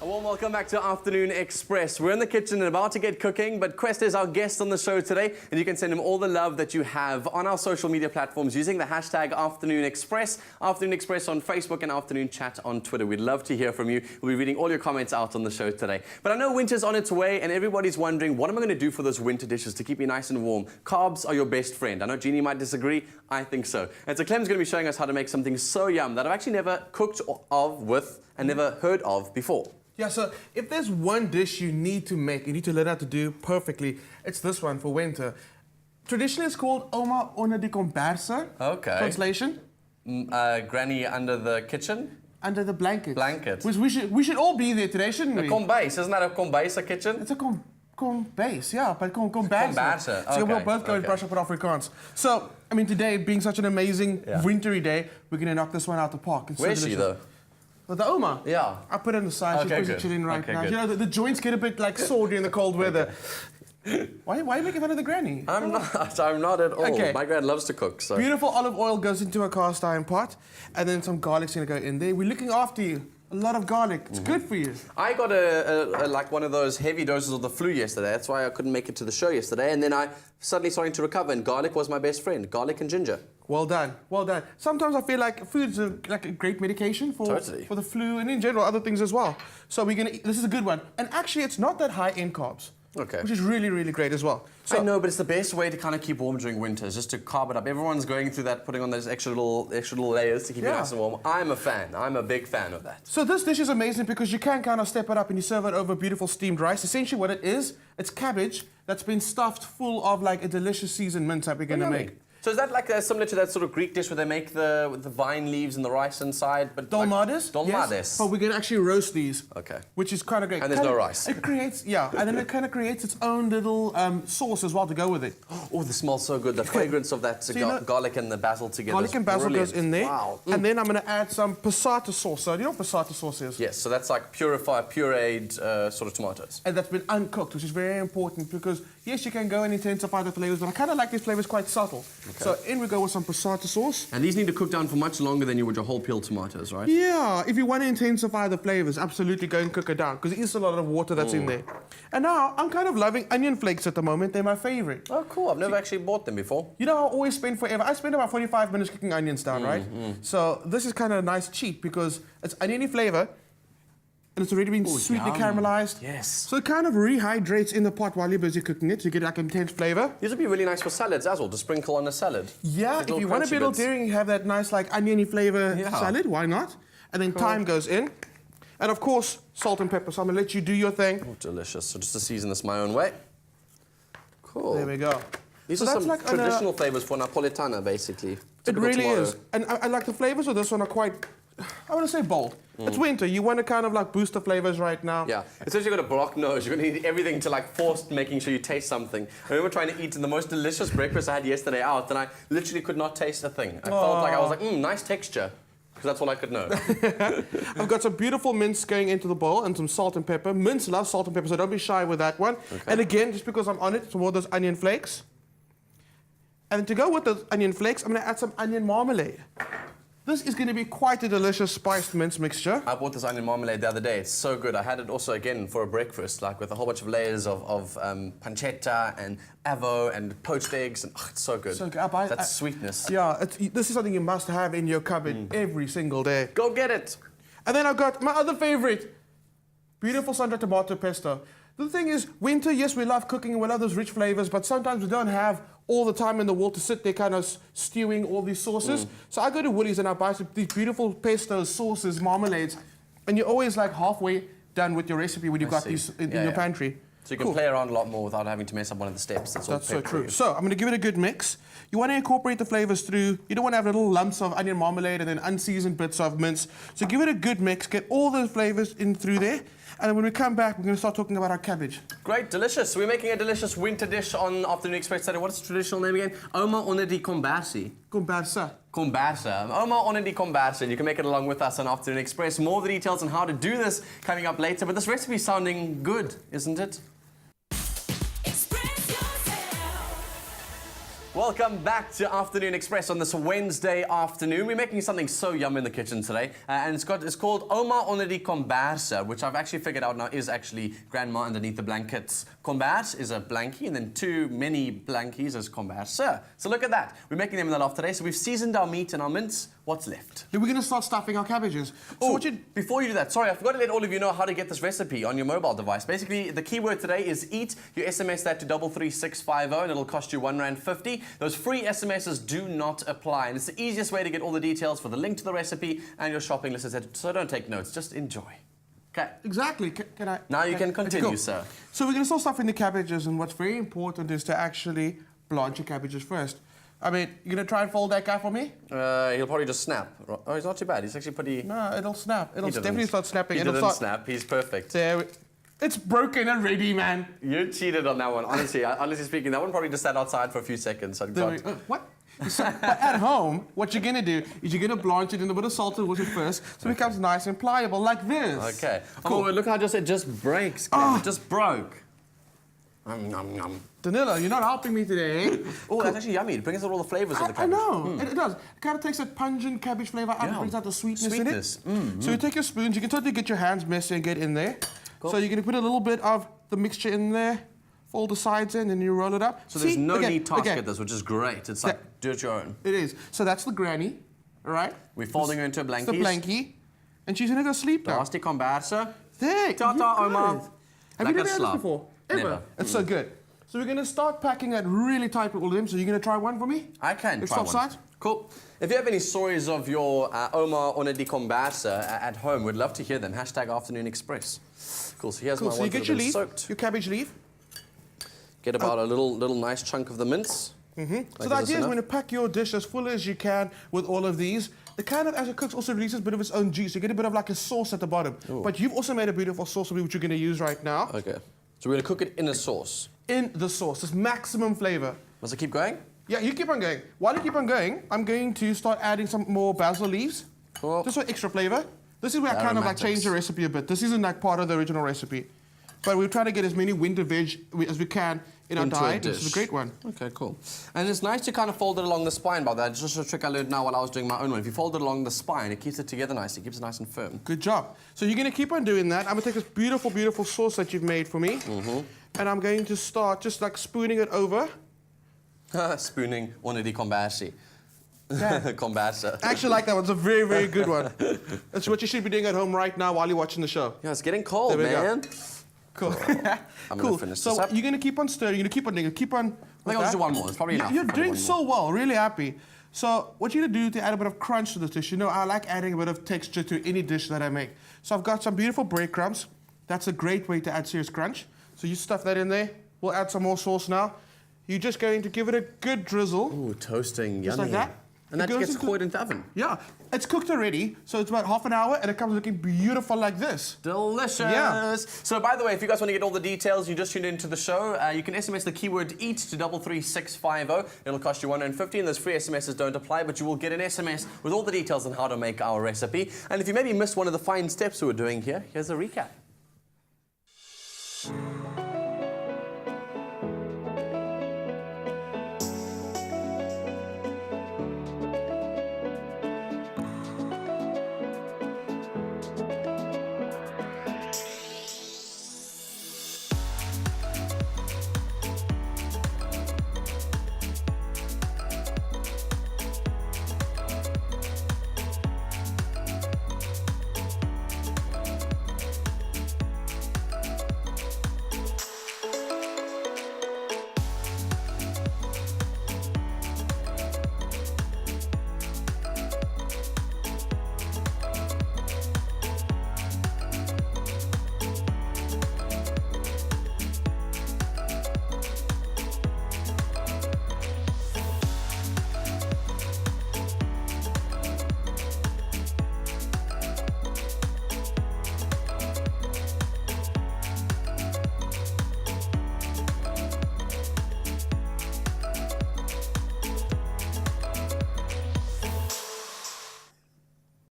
A warm welcome back to Afternoon Express. We're in the kitchen and about to get cooking, but Quest is our guest on the show today, and you can send him all the love that you have on our social media platforms using the hashtag Afternoon Express on Facebook and Afternoon Chat on Twitter. We'd love to hear from you. We'll be reading all your comments out on the show today. But I know winter's on its way, and everybody's wondering, what am I going to do for those winter dishes to keep me nice and warm? Carbs are your best friend. I know Jeannie might disagree. I think so. And so Clem's going to be showing us how to make something so yum that I've actually never cooked with and never heard of before. Yeah, so if there's one dish you need to make, you need to learn how to do perfectly, it's this one for winter. Traditionally, it's called Oma onder die komberse. Okay. Translation? Granny under the kitchen? Under the blanket. Blanket. We should all be there today, shouldn't we? A kombuis, isn't that a kombuis, a kitchen? It's a kombuis, yeah, but komberse. Komberse, So we'll okay, both go and brush up on Afrikaans. So, I mean, today being such an amazing wintry day, we're going to knock this one out the park. It's Where is she, though? Well, the Oma? Yeah. I put it on the side. Okay, She's busy chilling right now. Good. You know, the joints get a bit like sore during the cold weather. Why are you making fun of the granny? I'm not at all. Okay. My gran loves to cook, so. Beautiful olive oil goes into a cast iron pot, and then some garlic's gonna go in there. We're looking after you. A lot of garlic. It's good for you. I got like one of those heavy doses of the flu yesterday. That's why I couldn't make it to the show yesterday. And then I suddenly starting to recover, and garlic was my best friend. Garlic and ginger. Well done, well done. Sometimes I feel like food's like a great medication for the flu and in general other things as well. So we're gonna eat, this is a good one. And actually it's not that high in carbs. Okay. Which is really, really great as well. So, I know, but it's the best way to kind of keep warm during winter, is just to carb it up. Everyone's going through that, putting on those extra little layers to keep you nice and warm. I'm a fan. I'm a big fan of that. So this dish is amazing because you can kind of step it up and you serve it over beautiful steamed rice. Essentially what it is, it's cabbage that's been stuffed full of like a delicious seasoned mince that we're going to make. So is that like similar to that sort of Greek dish where they make the vine leaves and the rice inside? But Dolmades? Like, dolmades. Yes. But we're going to actually roast these. Okay. Which is kind of great. And there's no rice. It creates, and then it kind of creates its own little sauce as well to go with it. Oh, this smells so good. The fragrance of that garlic and the basil together. Garlic and basil goes in there. Wow. And then I'm going to add some passata sauce. So do you know what passata sauce is? Yes, so that's like pureed sort of tomatoes. And that's been uncooked, which is very important because, yes, you can go and intensify the flavors, but I kind of like these flavors quite subtle. Okay. So in we go with some passata sauce. And these need to cook down for much longer than you would your whole peeled tomatoes, right? Yeah, if you want to intensify the flavors, absolutely go and cook it down because there is a lot of water that's in there. And now, I'm kind of loving onion flakes at the moment. They're my favorite. Oh, cool. I've never actually bought them before. You know, I always spend forever. I spend about 45 minutes cooking onions down, right? So this is kind of a nice cheat because it's oniony flavor and it's already been sweetly caramelized. Yes. So it kind of rehydrates in the pot while you're busy cooking it to get like intense flavor. These would be really nice for salads as well, to sprinkle on a salad. Yeah, if you want to be a little daring, you have that nice like oniony flavor salad, why not? And then thyme goes in. And of course, salt and pepper. So I'm going to let you do your thing. Oh, delicious. So just to season this my own way. Cool. There we go. These are some like traditional flavors for Napolitana, basically. It really is. And I like the flavors of this one are quite, I want to say bold. It's winter. You want to kind of like boost the flavors right now. Yeah. Especially you've got a blocked nose. You're going to need everything to like force making sure you taste something. I remember trying to eat the most delicious breakfast I had yesterday out, and I literally could not taste a thing. I felt like I was like, nice texture. Because that's all I could know. I've got some beautiful mince going into the bowl and some salt and pepper. Mince loves salt and pepper, so don't be shy with that one. Okay. And again, just because I'm on it, some more of those onion flakes. And to go with those onion flakes, I'm going to add some onion marmalade. This is going to be quite a delicious spiced mince mixture. I bought this onion marmalade the other day. It's so good. I had it also again for a breakfast, like with a whole bunch of layers of pancetta and avo and poached eggs. And it's so good. So good. That's sweetness. Yeah, this is something you must have in your cupboard every single day. Go get it. And then I've got my other favorite, beautiful Sandra tomato pesto. The thing is, winter, yes, we love cooking and we love those rich flavors, but sometimes we don't have all the time in the world to sit there kind of stewing all these sauces. So I go to Woolies and I buy these beautiful pesto sauces, marmalades, and you're always like halfway done with your recipe when you've got these in your pantry. So you can play around a lot more without having to mess up one of the steps. That's so true. So I'm going to give it a good mix. You want to incorporate the flavors through. You don't want to have little lumps of onion marmalade and then unseasoned bits of mince. So give it a good mix. Get all those flavors in through there. And then when we come back, we're going to start talking about our cabbage. Great, delicious. So we're making a delicious winter dish on Afternoon Express today. What's the traditional name again? Oma onder die komberse. Komberse. Komberse. Oma onder die komberse. You can make it along with us on Afternoon Express. More of the details on how to do this coming up later. But this recipe is sounding good, isn't it? Welcome back to Afternoon Express on this Wednesday afternoon. We're making something so yum in the kitchen today, and it's called Oma onder die komberse, which I've actually figured out now is actually grandma underneath the blankets. Kombers is a blankie, and then two mini blankies is komberse. So look at that. We're making them in the loft today. So we've seasoned our meat and our mince. What's left? Then we're going to start stuffing our cabbages. Oh, before you do that, sorry, I forgot to let all of you know how to get this recipe on your mobile device. Basically, the keyword today is eat. You SMS that to 33650 and it'll cost you R1.50. Those free SMSs do not apply. And it's the easiest way to get all the details for the link to the recipe and your shopping list, etc. So don't take notes, just enjoy. Okay. Exactly. Can I? Now you can continue, cool. sir. So we're going to start stuffing the cabbages, and what's very important is to actually blanch your cabbages first. I mean, you're going to try and fold that guy for me? He'll probably just snap. Oh, he's not too bad. He's actually pretty... No, it'll snap. It'll definitely start snapping. He didn't snap. He's perfect. There it's broken already, man. You cheated on that one. Honestly, honestly speaking, that one probably just sat outside for a few seconds. What? So, but at home, what you're going to do is you're going to blanch it in a bit of salt and water first so it becomes nice and pliable like this. Okay. Cool. Oh, look how it just breaks. Oh. It just broke. Danilo, you're not helping me today. Oh, cool. That's actually yummy. It brings out all the flavors of the cabbage. I know. It does. It kind of takes that pungent cabbage flavor out and brings out the sweetness in it. So you take your spoons. You can totally get your hands messy and get in there. Cool. So you're going to put a little bit of the mixture in there, fold the sides in, and you roll it up. So there's no neat task at this, which is great. It's like, do it your own. It is. So that's the granny, all right? We're folding her into a blankie. It's the blankie. And she's going to go sleep now. Rusty komberse. There. Ta-ta, Oma. Have you never had this before? Ever? Never. It's so good. So we're going to start packing that really tight with all of them. So you're going to try one for me? I can Let's try one. Side. Cool. If you have any stories of your Oma onder die komberse at home, we'd love to hear them. # Afternoon Express. Cool. So here's my one. So you get your leaf, soaked. your cabbage leaf. Get about a little nice chunk of the mince. So the idea is when you pack your dish as full as you can with all of these, the kind of, as it cooks, also releases a bit of its own juice. You get a bit of like a sauce at the bottom. Ooh. But you've also made a beautiful sauce for me, which you're going to use right now. Okay. So we're going to cook it in a sauce. In the sauce. There's maximum flavor. Must I keep going? Yeah, you keep on going. While you keep on going, I'm going to start adding some more basil leaves. Cool. Just for extra flavor. This is where I kind of like change the recipe a bit. This isn't like part of the original recipe. But we're trying to get as many winter veg as we can in our diet. This is a great one. Okay, cool. And it's nice to kind of fold it along the spine, by that. It's just a trick I learned now while I was doing my own one. If you fold it along the spine, it keeps it together nicely. It keeps it nice and firm. Good job. So you're going to keep on doing that. I'm going to take this beautiful, beautiful sauce that you've made for me. And I'm going to start just like spooning it over. Spooning onder die komberse. Komberse. I actually like that one. It's a very, very good one. That's what you should be doing at home right now while you're watching the show. Yeah, it's getting cold, man. Cool. I'm going to finish this up. So you're going to keep on stirring. You're going to keep on doing it. Keep on. I think I'll just do one more. It's probably enough. You're doing so well. Really happy. So what you're going to do to add a bit of crunch to this dish, you know, I like adding a bit of texture to any dish that I make. So I've got some beautiful breadcrumbs. That's a great way to add serious crunch. So you stuff that in there. We'll add some more sauce now. You're just going to give it a good drizzle. Ooh, toasting, just yummy. Like that. And that gets cooked into the oven. Yeah, it's cooked already, so it's about half an hour, and it comes looking beautiful like this. Delicious. Yeah. So, by the way, if you guys want to get all the details, you just tuned into the show. You can SMS the keyword EAT to 33650. It'll cost you R1.50, and those free SMSs don't apply, but you will get an SMS with all the details on how to make our recipe. And if you maybe missed one of the fine steps we were doing here, here's a recap.